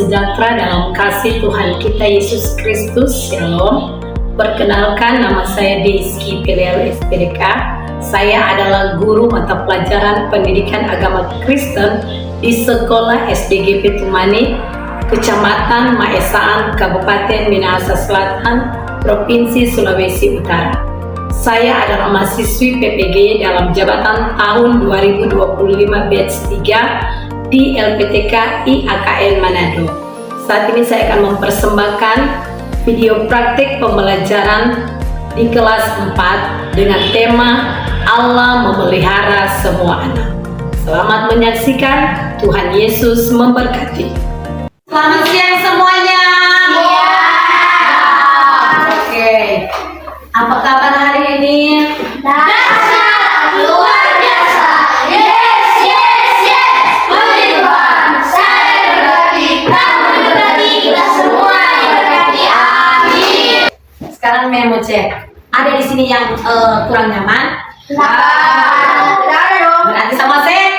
sejahtera dalam kasih Tuhan kita Yesus Kristus. Shalom. Perkenalkan, nama saya Deiski Pilial SPDK. Saya adalah guru mata pelajaran pendidikan agama Kristen di Sekolah SDGP Tumani, Kecamatan Maesaan, Kabupaten Minahasa Selatan, Provinsi Sulawesi Utara. Saya adalah mahasiswi PPG dalam jabatan tahun 2025 batch 3 di LPTK IAKN Manado. Saat ini saya akan mempersembahkan video praktik pembelajaran di kelas 4 dengan tema Allah memelihara semua anak. Selamat menyaksikan, Tuhan Yesus memberkati. Selamat siang semuanya. Oke. Apa kabar hari ini? Dahsyat, luar biasa. Yes. Puji Tuhan. Saya berkati, kamu berkati, kita semua diberkati. Amin. Sekarang mau cek. Ada di sini yang kurang nyaman? Tidak ada dong. Berarti sama saya.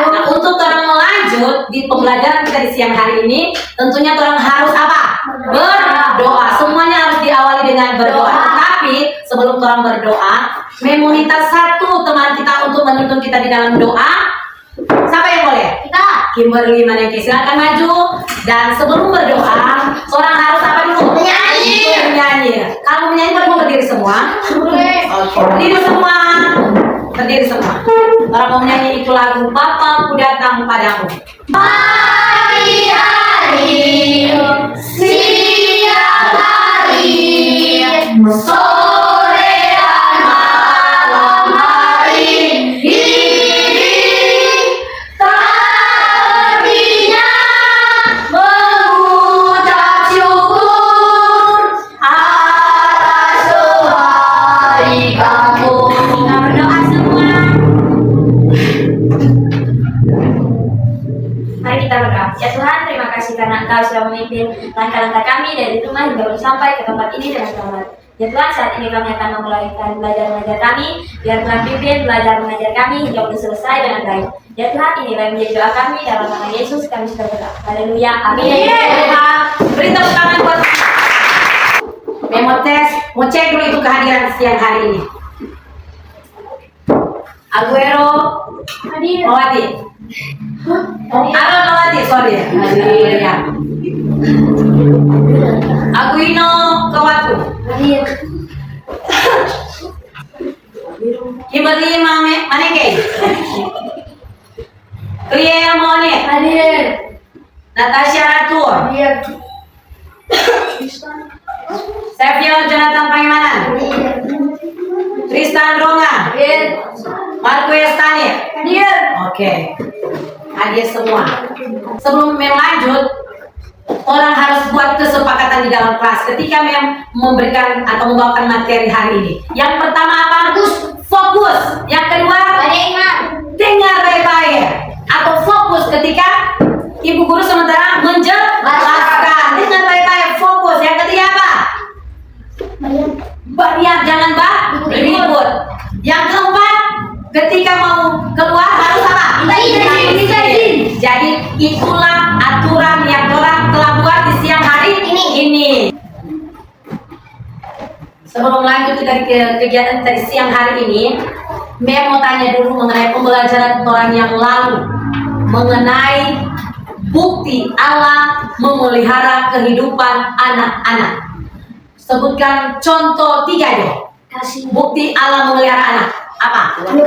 Nah, untuk orang melanjut di pembelajaran kita di siang hari ini, tentunya orang harus apa? Berdoa. Semuanya harus diawali dengan berdoa. Tapi sebelum orang berdoa, mau minta satu teman kita untuk menuntun kita di dalam doa. Siapa yang boleh? Kita. Kimberly Maneke, silakan maju. Dan sebelum berdoa, orang harus apa dulu? Menyanyi. Kalau menyanyi baru mau berdiri semua. Oke. Berdiri semua. Berdiri semua. Orang mau menyanyi itu lagu Bapa Ku Datang Padamu. Hari-hari, siang hari, sore dan malam hari, ini tadinya mengucap syukur atas kebaikan-Mu. Kita berdoa semua. Mari kita berdoa. Ya Tuhan, terima kasih karena Engkau sudah memimpin langkah-langkah kami dari rumah hingga baru sampai ke tempat ini dengan selamat. Ya Tuhan, saat ini kami akan memulai belajar mengajar kami. Biar Tuhan pimpin belajar mengajar kami hingga baru selesai dengan baik. Ya Tuhan, inilah yang menjadi doa kami dalam nama Yesus kami sudah berdoa. Haleluya. Amin. Beri tepuk tangan buat mau cek dulu itu kehadiran siang hari ini. Aguero Hadir. Mawati. Aaron Mawati, sorry. Ya. Aguino Kawatu. Hadir. Kimberly Maneke. Kriya Mone. Hadir. Natasha Ratur. Hadir. Savior Jonathan Pangemanan. Tristan Ronga. Hadir. Marco Estani. Hadir. Oke. Hadir semua. Sebelum lanjut, orang harus buat kesepakatan di dalam kelas ketika memberikan atau membawakan materi hari ini. Yang pertama apa? Fokus. Yang kedua, dengar baik-baik. Atau fokus ketika ibu guru sementara menjelaskan. Dengar baik-baik, fokus. Yang ketiga apa? Banyak, jangan ribut. Yang keempat, ketika mau keluar harus apa? Izin. Jadi itulah aturan yang orang telah buat di siang hari ini. Sebelum lanjut dari kegiatan tadi siang hari ini, mau tanya dulu mengenai pembelajaran orang yang lalu mengenai bukti Allah memelihara kehidupan anak-anak. Sebutkan contoh 3 deh. Bukti Allah memelihara anak. Apa? Lewat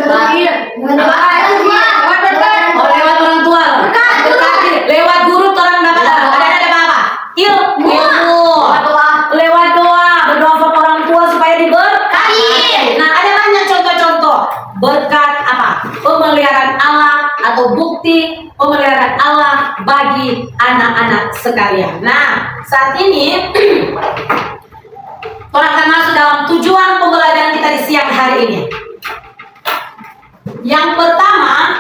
orang tua. Lewat guru orang dapat apa? Ilmu. Lewat doa, berdoa untuk orang tua supaya diberkati. Nah, ada banyak contoh-contoh berkat apa? Pemeliharaan Allah atau bukti pemeliharaan Allah bagi anak-anak sekalian. Nah, saat ini orang akan masuk dalam tujuan pembelajaran kita di siang hari ini. Yang pertama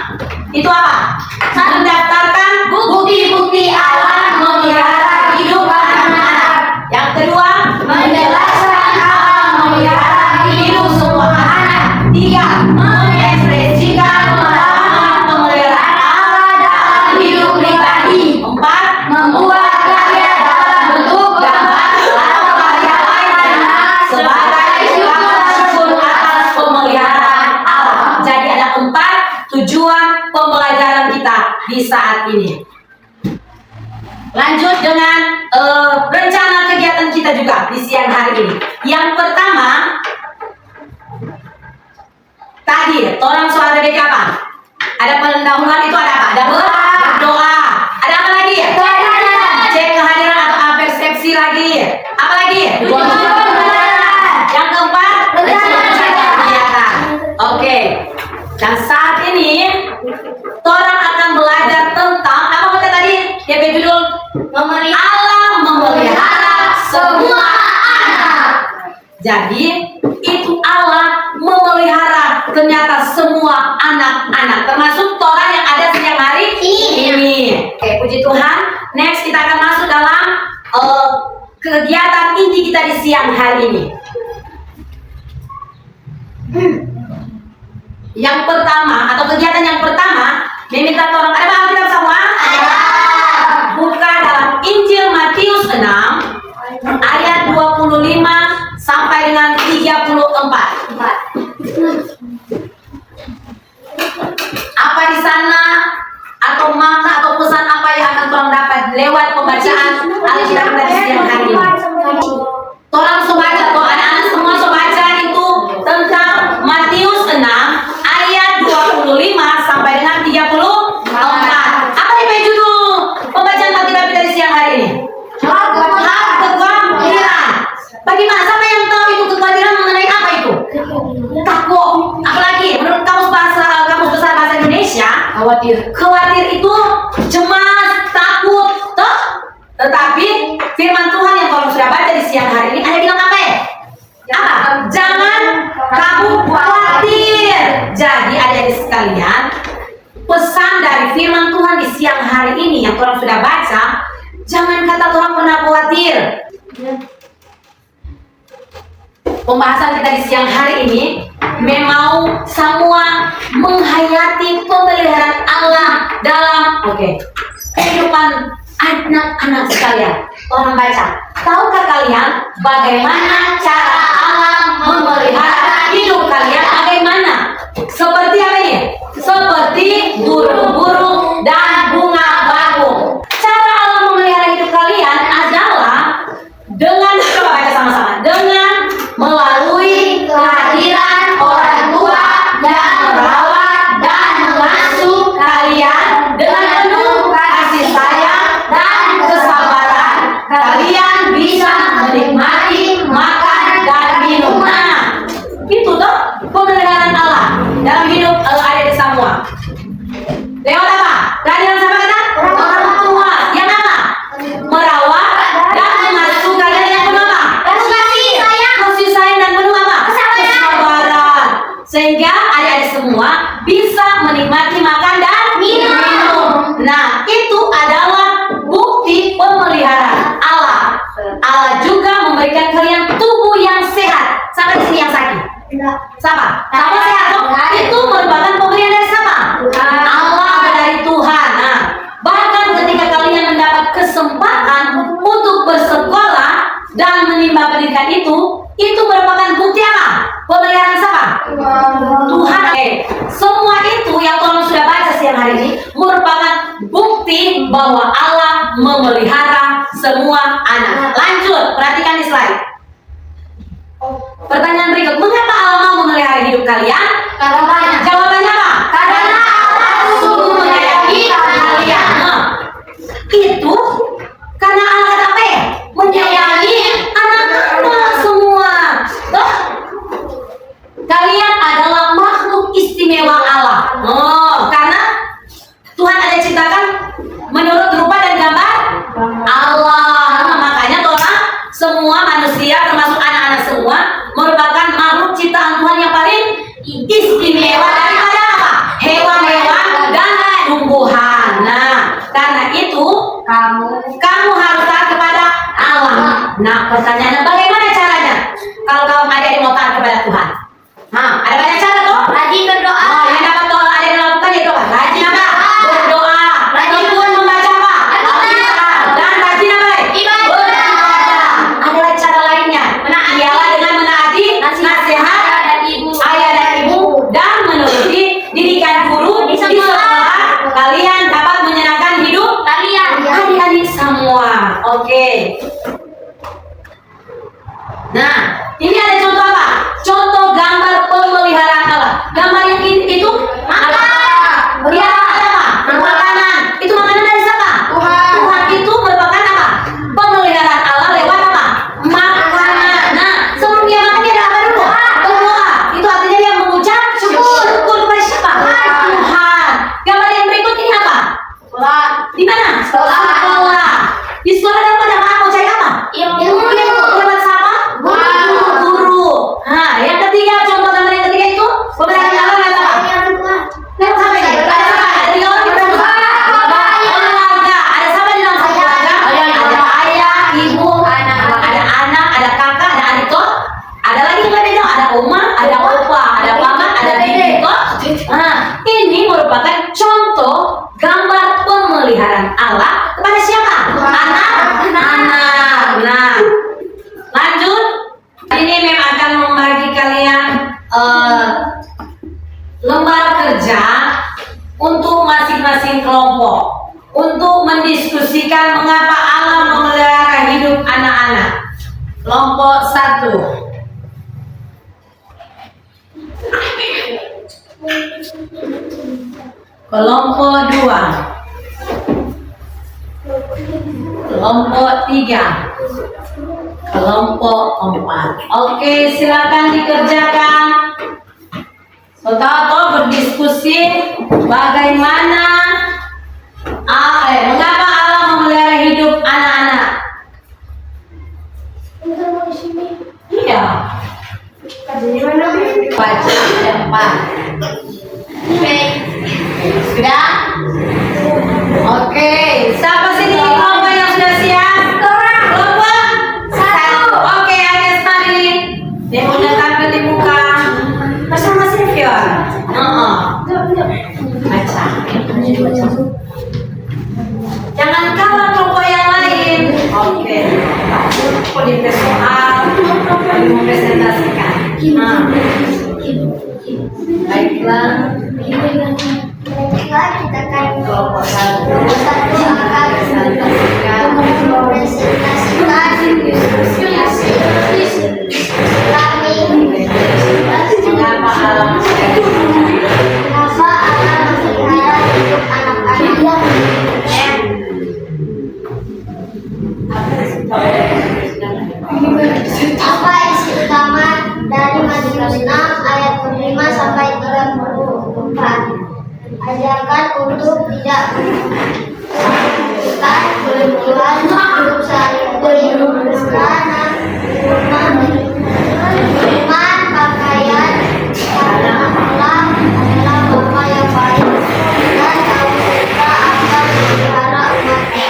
itu apa? Mendaftarkan bukti-bukti Allah memelihara kehidupan anak-anak. Yang kedua, Menjelaskan Allah memelihara hidup semua anak. 3, mengekspresikan pemahaman pemeliharaan Allah dalam hidup pribadi. 4, Membuat tujuan pembelajaran kita di saat ini. Lanjut dengan rencana kegiatan kita juga di siang hari ini. Yang pertama, tadi orang soal dari apa? Ada pendahuluan itu ada apa? Ada berdoa. Ada apa lagi? Cek kehadiran atau persepsi lagi. Apa lagi? Yang keempat, kegiatan. Oke. Dan saat ini orang akan belajar tentang apa kata tadi? DP judul Allah memelihara semua anak. Jadi itu Allah memelihara ternyata semua anak-anak, termasuk orang yang ada siang hari ini. Oke, puji Tuhan. Next kita akan masuk dalam kegiatan inti kita di siang hari ini. Yang pertama atau kegiatan yang pertama, meminta tolong ada apa kita semua? Buka dalam Injil Matius 6 ayat 25 sampai dengan 34. Apa di sana atau makna atau pesan apa yang akan tolong dapat lewat pembacaan Alkitab kita di siang hari ini? Tolong sobaca, atau anak-anak semua sobaca itu tentang Matius 6 ayat 25 sampai dengan 34. Apa ini judul pembacaan Alkitab kita di siang hari ini? Hak kekhawatiran. Bagaimana? Siapa yang tahu itu kekhawatiran mengenai apa itu? Takut. Apalagi menurut kamus besar bahasa Indonesia, khawatir itu cemas, takut, toh? Tetapi firman Tuhan yang kalau sudah baca di siang hari ini ada bilang apa ya? Apa? Jangan kamu khawatir. Jadi adik-adik sekalian, pesan dari firman Tuhan di siang hari ini yang orang sudah baca, jangan kata orang pernah khawatir. Pembahasan kita di siang hari ini memang semua menghayati pemeliharaan Allah dalam kehidupan anak-anak sekalian. Orang baca, tahukah kalian bagaimana cara Allah memelihara hidup kalian? Bagaimana? Seperti apa ini? Seperti burung-burung dan bunga bakung. Cara Allah memelihara hidup kalian adalah dengan, coba baca sama-sama, dengan melalui kehadiran orang tua yang merawat dan mengasuh kalian dengan penuh kasih sayang dan kesabaran. Kalian bisa menikmati makan dan minum. Nah, itu tuh pemeliharaan Allah dalam hidup adik-adik semua. Lewat apa? Kehadiran siapa kata? Orang tua yang apa? Merawat dan mengasuh kalian yang penuh apa? Kasih sayang dan penuh apa? Kesabaran. Sehingga adik-adik semua bisa menikmati makan dan minum. Nah, itu adalah bukti pemeliharaan Allah. Allah juga memberikan kalian tubuh yang sehat. Siapa di sini yang sakit? Siapa? Siapa sehat? Itu merupakan pemberian dari siapa? Allah, dari Tuhan. Nah, bahkan ketika kalian mendapat kesempatan untuk bersekolah dan menimba pendidikan itu merupakan bukti apa? Pemeliharaan siapa? Tuhan. Semua itu yang tolong sudah baca siang hari ini merupakan bukti bahwa Allah memelihara semua anak. Lanjut, perhatikan di slide. Pertanyaan berikut, mengapa Allah mau memelihara hidup kalian? Jawabannya apa? Karena Allah sungguh menyayangi kalian. Itu karena Allah kata apa ya? Menyayangi anak-anak semua. Tuh, kalian adalah makhluk istimewa Allah. Karena Tuhan ada ciptakan menurut rupa dan gambar Allah. Makanya orang semua manusia termasuk anak-anak semua merupakan makhluk ciptaan Tuhan yang paling istimewa daripada apa? Hewan-hewan dan tumbuhan. Nah, karena itu kamu harus taat kepada Allah. Nah, pertanyaannya bagaimana caranya? Kalau kamu adik mau taat kepada Tuhan, ada banyak cara tuh. Rajin berdoa. Yang dapat tuh ada yang lakukan itu apa? Rajin apa? Berdoa. Tekun membaca apa? Alkitab. Dan rajin apa? Beribadah. Ada cara lainnya. Ialah dengan menaati nasihat ayah dan ibu dan menuruti didikan guru Allah kepada siapa? Anak. Nah, lanjut. Ini memang akan membagi kalian lembar kerja untuk masing-masing kelompok untuk mendiskusikan mengapa Allah memelihara hidup anak-anak. Kelompok 1. Kelompok 2. Kelompok 3. Kelompok 4. Oke, silakan dikerjakan. Tahu berdiskusi bagaimana mengapa Allah memelihara hidup anak-anak. Iya. Baca depan. Sudah? Oke, siapa sini kelompok yang sudah siap? Kelompok 1. Oke, Agnes mari. Dia punya tampil di muka bersama Silvion. Baca. Jangan kalah kelompok yang lain. Oke. Kode soal mempresentasikan. Baiklah. Kita akan Kelompok 1 akan mempresentasikan kami mengapa Allah kenapa Allah memelihara hidup anak-anak. Apa isi utama dari Matius 6 ayat 5 sampai 34? Ajarkan untuk tidak melakukan kebutuhan hidup sehari-hari karena iman pakaian karena Allah adalah Bapa yang baik dan tahu kita akan memelihara umatnya.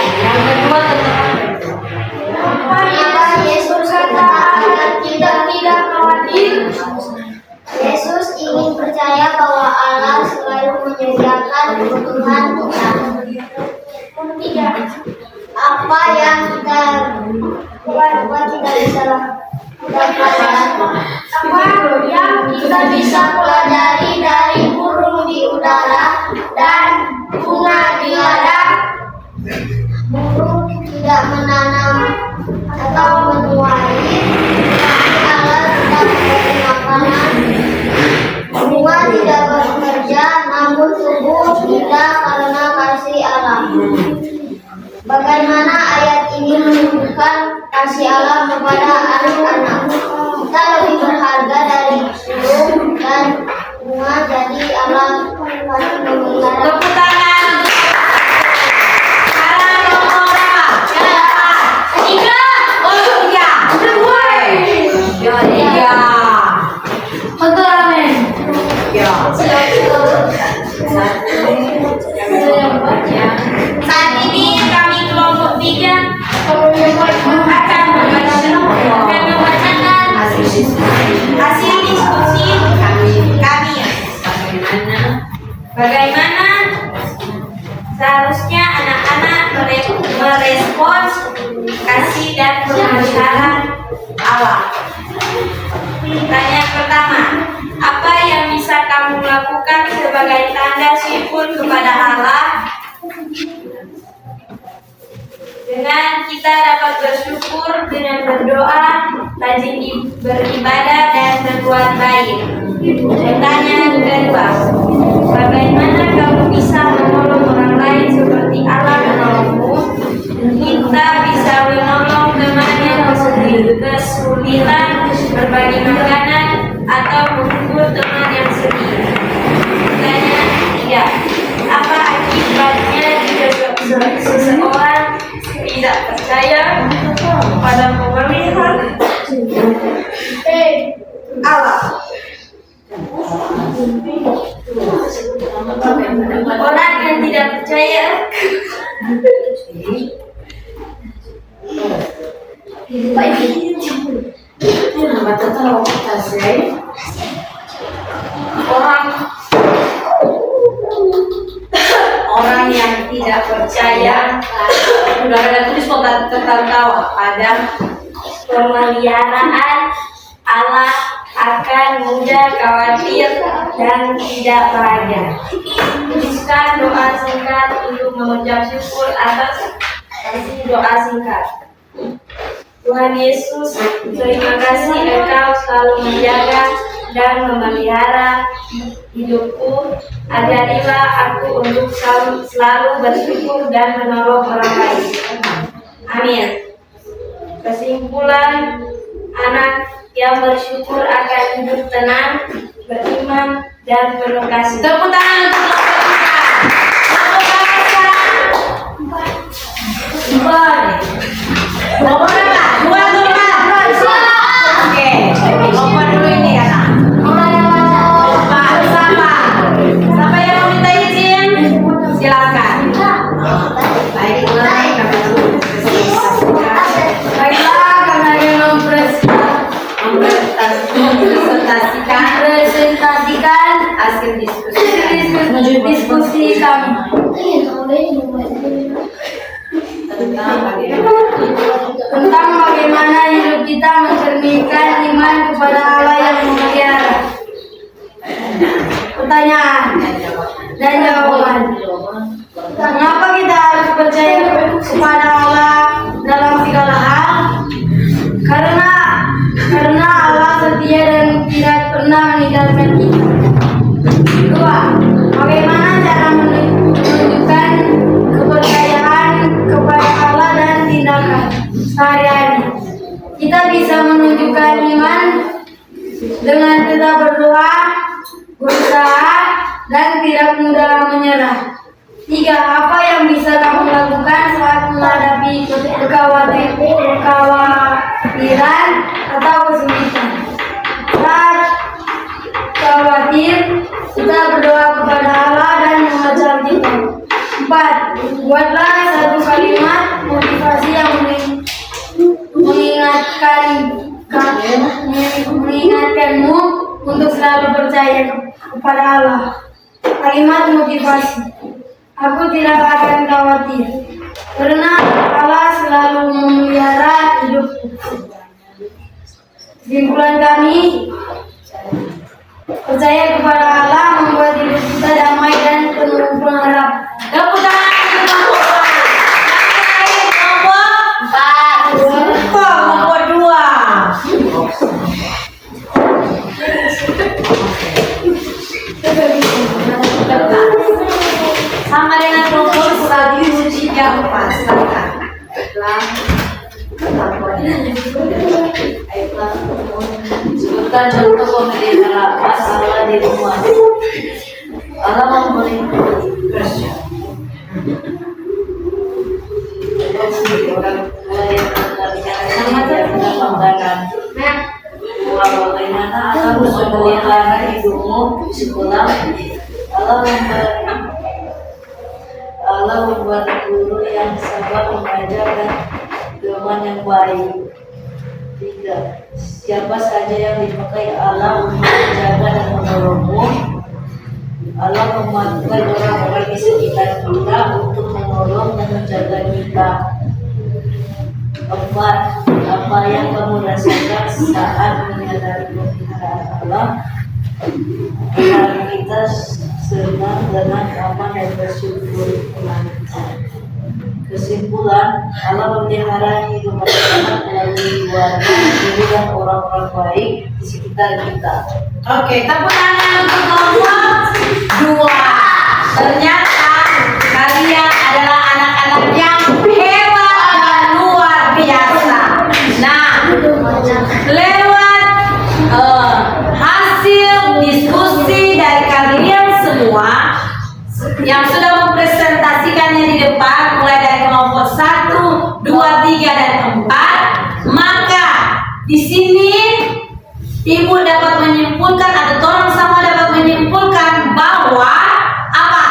Maka Yesus kata agar tidak khawatir. Yesus ingin percaya bahwa Allah selalu menyediakan kebutuhan kita. Apa yang kita buat tidak bisa lakukan? Apa yang kita bisa pelajari dari burung di udara dan bunga di ladang? Burung tidak menanam atau menuai, tapi Allah tidak memberi makanan. Bunga tidak bekerja, namun tumbuh indah karena kasih Allah. Bagaimana ayat ini menunjukkan kasih Allah kepada anak-anak? Kita lebih berharga dari burung dan bunga, jadi Allah pasti memelihara. Tepuk tangan. Sekarang kelompok berapa? Tiga. Oh, 3. Tiga. Betul, amin. Ya. Saat ini kami kelompok 3 akan membacakan hasil diskusi kami. Bagaimana seharusnya anak-anak merespons kasih dan pemeliharaan Allah. Pertanyaan pertama, apa yang bisa kamu lakukan sebagai tanda syukur kepada Allah? Dengan kita dapat bersyukur dengan berdoa, rajin beribadah dan berbuat baik. Pertanyaan kedua, bagaimana kamu bisa menolong orang lain seperti Allah menolongmu? Kita bisa menolong teman yang kesulitan, berbagi makanan, atau menghibur teman yang sedih. Pertanyaan ketiga, apa akibatnya jika seseorang tidak percaya pada pemelihara Allah? Orang yang tidak percaya orang yang tidak percaya Udah ada tulis kok tertawa pada pemeliharaan Allah akan mudah khawatir dan tidak bahagia. Tuliskan doa singkat untuk mengucap syukur atas kasih doa singkat. Tuhan Yesus, terima kasih Engkau selalu menjaga dan memelihara hidupku. Ajarilah aku untuk selalu bersyukur dan menolong orang lain. Amin. Kesimpulan, anak yang bersyukur akan hidup tenang, beriman, dan penuh kasih. tepuk tangan untuk nomor berapa? Dua atau lima? Oke, nomor dulu ini kata. Pak, siapa yang mau minta izin? Silakan. Baiklah, karena yang mempresentasikan hasil diskusi kami tentang bagaimana hidup kita mencerminkan iman kepada Allah yang memelihara. Pertanyaan dan jawaban. Mengapa kita harus percaya kepada Allah dalam segala hal? Karena Allah setia dan tidak pernah meninggalkan kita. Kedua, bagaimana cara menunjukkan kepercayaan kepada Allah dan tindakan sehari-hari? Kita bisa menunjukkan iman dengan tetap berdoa, berusaha, dan tidak mudah menyerah. Tiga, apa yang bisa kamu lakukan saat menghadapi kekhawatiran atau kesulitan? Saat khawatir, kita berdoa kepada Allah dan membaca Alkitab. 4. Buatlah satu kalimat motivasi yang mengingatkanmu untuk selalu percaya kepada Allah. Kalimat motivasi. Aku tidak akan khawatir, karena Allah selalu memelihara hidupku. Kesimpulan kami, percaya kepada Allah membuat hidup kita damai dan penuh pengharapan. Tepuk tangan untuk nomor 2. Sama dengan nomor 134. Sebutkan contoh pemeliharaan Allah di rumah. Allah memberi orang tua yang membanggakan. Bagaimana Allah memelihara hidupmu di sekolah? Allah membuat guru yang sabar mengajar dan teman yang baik. 3. Siapa saja yang dipakai Allah untuk menjaga dan menolongmu, Allah memanggil orang-orang di sekitar kita untuk menolong dan menjaga kita. 4. Apa yang kamu rasakan saat menyadari pemeliharaan Allah? Agar kita senang, tenang, aman, dan bersyukur. Kesimpulan, Allah memelihara hidup masyarakat melalui keluarga, guru, dan orang-orang baik di sekitar kita. Oke, tepuk tangan untuk nomor 2. Ternyata kalian adalah anak-anak yang hebat dan luar biasa. Nah, lewat hasil diskusi dari kalian semua yang sudah mempresentasikannya di depan, mulai dari kelompok 1, 2, 3, dan 4, maka di sini Ibu dapat menyimpulkan atau tolong sama dapat menyimpulkan bahwa apa?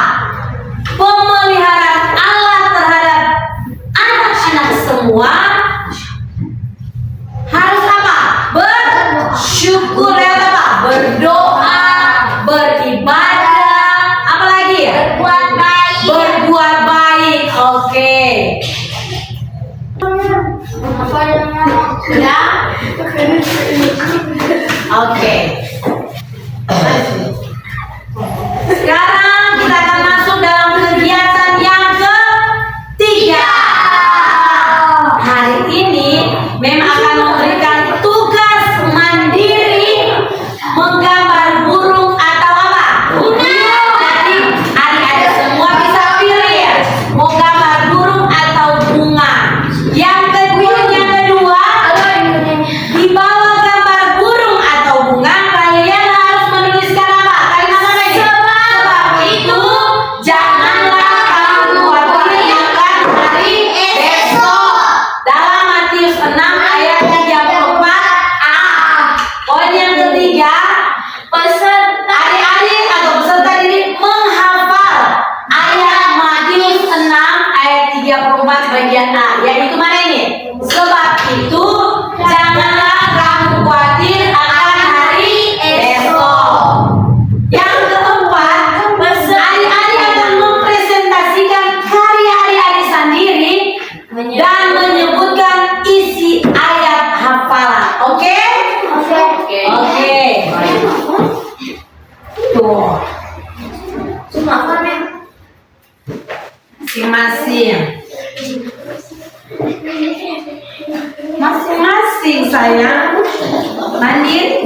Pemeliharaan Allah terhadap anak-anak semua harus apa? Bersyukur, lewat apa? Berdoa, beribadah, apalagi? Berbuat baik. Masing-masing. Masing-masing sayang. Mandi,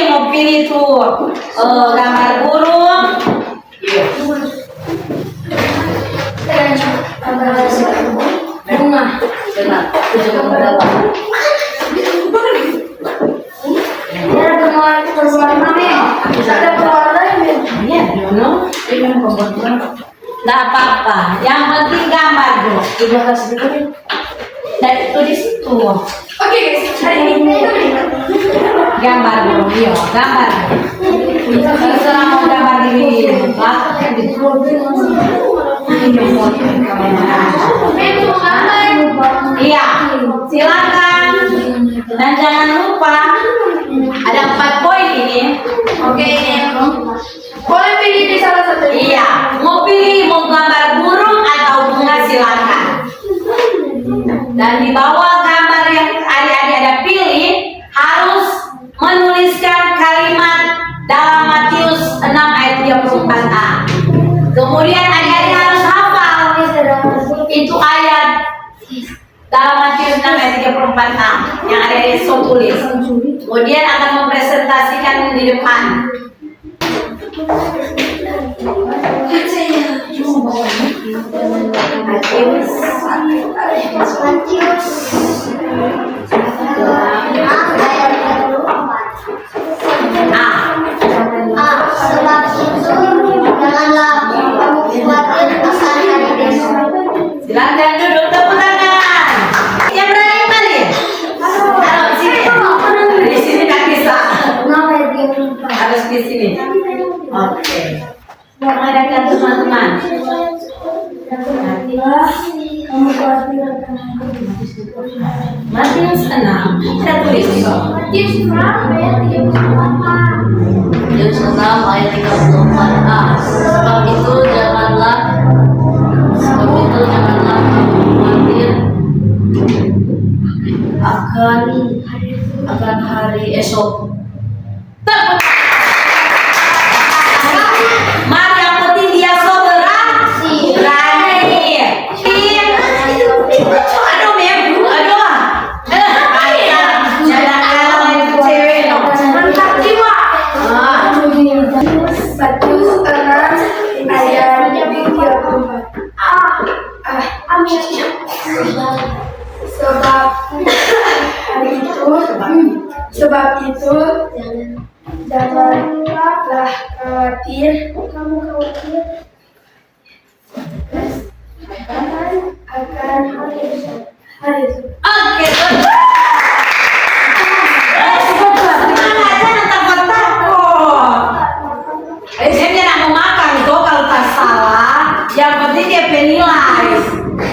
mau pilih tuh gambar burung. Bunga. Benar. Nggak apa-apa, yang penting gambar dulu. Dan itu di situ. Oke guys, hari ini Gambar dulu, iya, gambar. Terserah mau gambar di Iya, silakan. Dan jangan lupa ada 4 poin ini. oke ini boleh pilih di salah satu. Iya, mau pilih mau gambar burung atau bunga silakan. Dan di bawah gambar yang adik-adik ada pilih harus menuliskan kalimat dalam Matius 6 ayat 34a. Kemudian adik-adik harus hafal itu ayat dalam Matius 6 ayat 34a yang adik-adik so tulis. Kemudian akan mempresentasikan di depan. Matius 6 sebab itu janganlah kamu khawatir akan hari besok. Silakan duduk, tepuk tangan. Yang berani balik. Taruh di sini. Di sini nggak bisa. Harus di sini. Oke. Mengadakan teman-teman. Matius 6. Kita tulis di bawah. Matius 6 ayat 34a. Sebab itu janganlah kamu khawatir akan hari esok. Mari yang penting dia berani. Aduh, Mem. Aduh. Jangan kalah itu cewek dong. Mantap jiwa. Matius 6 ayat 34. Sebab itu janganlah khawatir akan hari esok. Oke. Saya jangan mau makan tuh kalau tak salah. Yang penting dia penilai.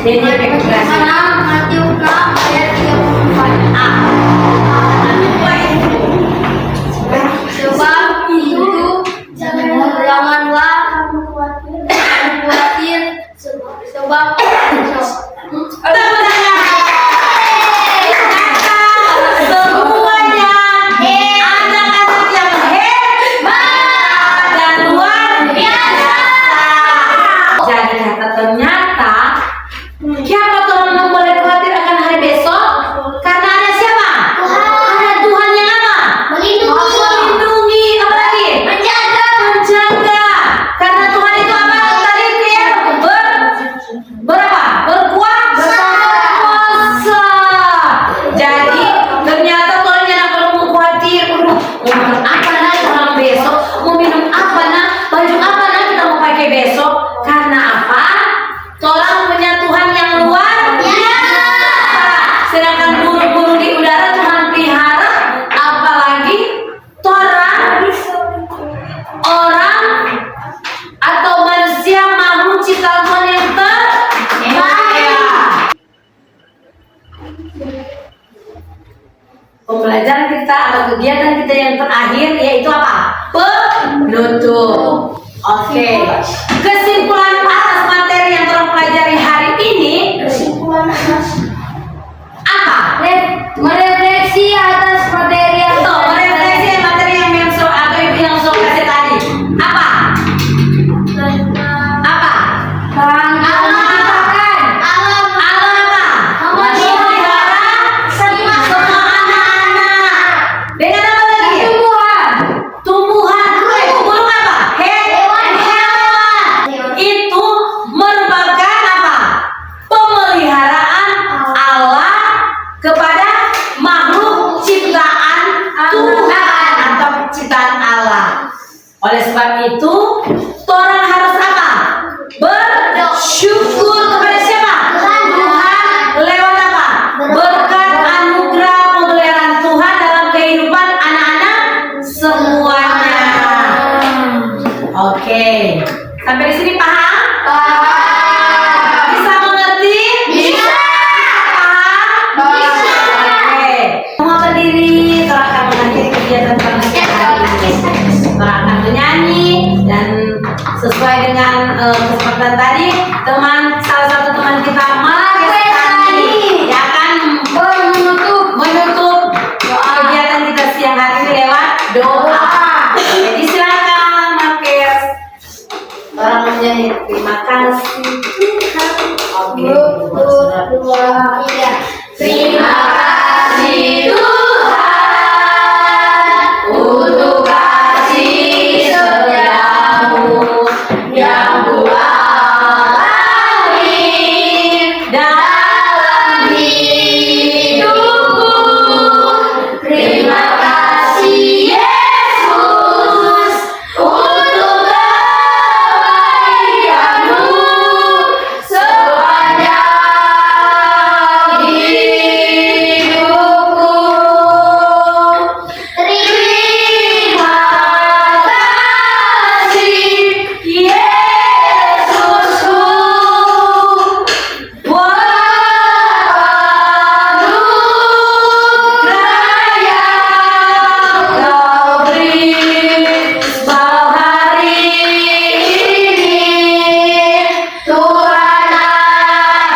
Jadi Matius 6 ayat 34. Sebab itu janganlah kamu khawatir sebab semuanya anak-anak yang hebat dan luar biasa. Jadi kata ternyata siapa tuh yang boleh khawatir akan hari besok? Karena ada siapa? Ada Tuhan yang apa? Melindungi, apa lagi? Menjaga. Karena Tuhan itu apa? Tadi dia berapa? Berkuasa. Jadi ternyata Tuhan yang perlu mau khawatir. Mau makan apa nak orang besok? Mau minum apa nak? Baju apa nak kita mau pakai besok? Karena apa? Orang punya Tuhan yang luar biasa. Sedangkan burung-burung di udara Tuhan pelihara. Apalagi orang atau manusia makhluk ciptaan Tuhan yang termulia. Pembelajaran kita atau kegiatan kita yang terakhir yaitu apa? Penutup. Oke. Kesimpulan atas materi yang kita pelajari hari ini apa? merefleksi atas materi yang Merefleksi materi yang Memso atau Ibu yang so kasih tadi. Apa? Apa? Bangga itu, orang harus apa? Bersyukur kepada siapa? Tuhan lewat apa? Berkat anugerah pemeliharaan Tuhan dalam kehidupan anak-anak semuanya. Oke, sampai di sini paham? Bisa mengerti? Bisa. Paham? Oke, semua berdiri. Kita akan mengakhiri kegiatan kami hari ini. Kita akan menyanyi dan sesuai dengan kesepakatan tadi, salah satu teman kita ya akan menutup kegiatan kita siang hari ini lewat doa. Jadi silakan Marques. Orang menyanyi terima kasih Tuhan. Oke. Terima kasih Tuhan untuk kasih setiamu yang kualami dalam hidupku. Terima kasih Yesus untuk kebaikanmu sepanjang hidupku. Terima kasih Yesusku buat anugerah yang Kau beri sebab hari ini Tuhan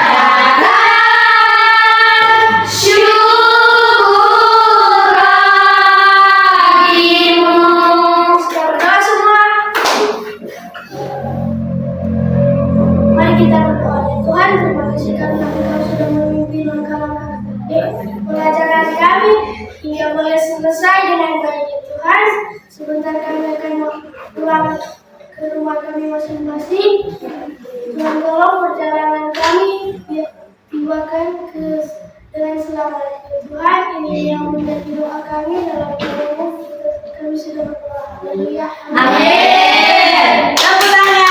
adakan syukur bagimu. Berdoa semua. Mari kita berdoa. Tuhan, terima kasih karena Engkau sudah memimpin langkah-langkah pelajaran kami hingga boleh selesai dengan baik. Tuhan, sebentar kami akan pulang ke rumah kami masing-masing. Tuhan, tolong perjalanan kami tibakan dengan selamat. Tuhan, ini yang menjadi doa kami dalam nama kami sudah berdoa. Haleluya. Amin. Tepuk tangan.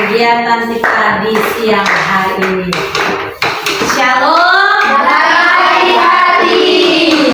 Kegiatan kita di siang hari ini.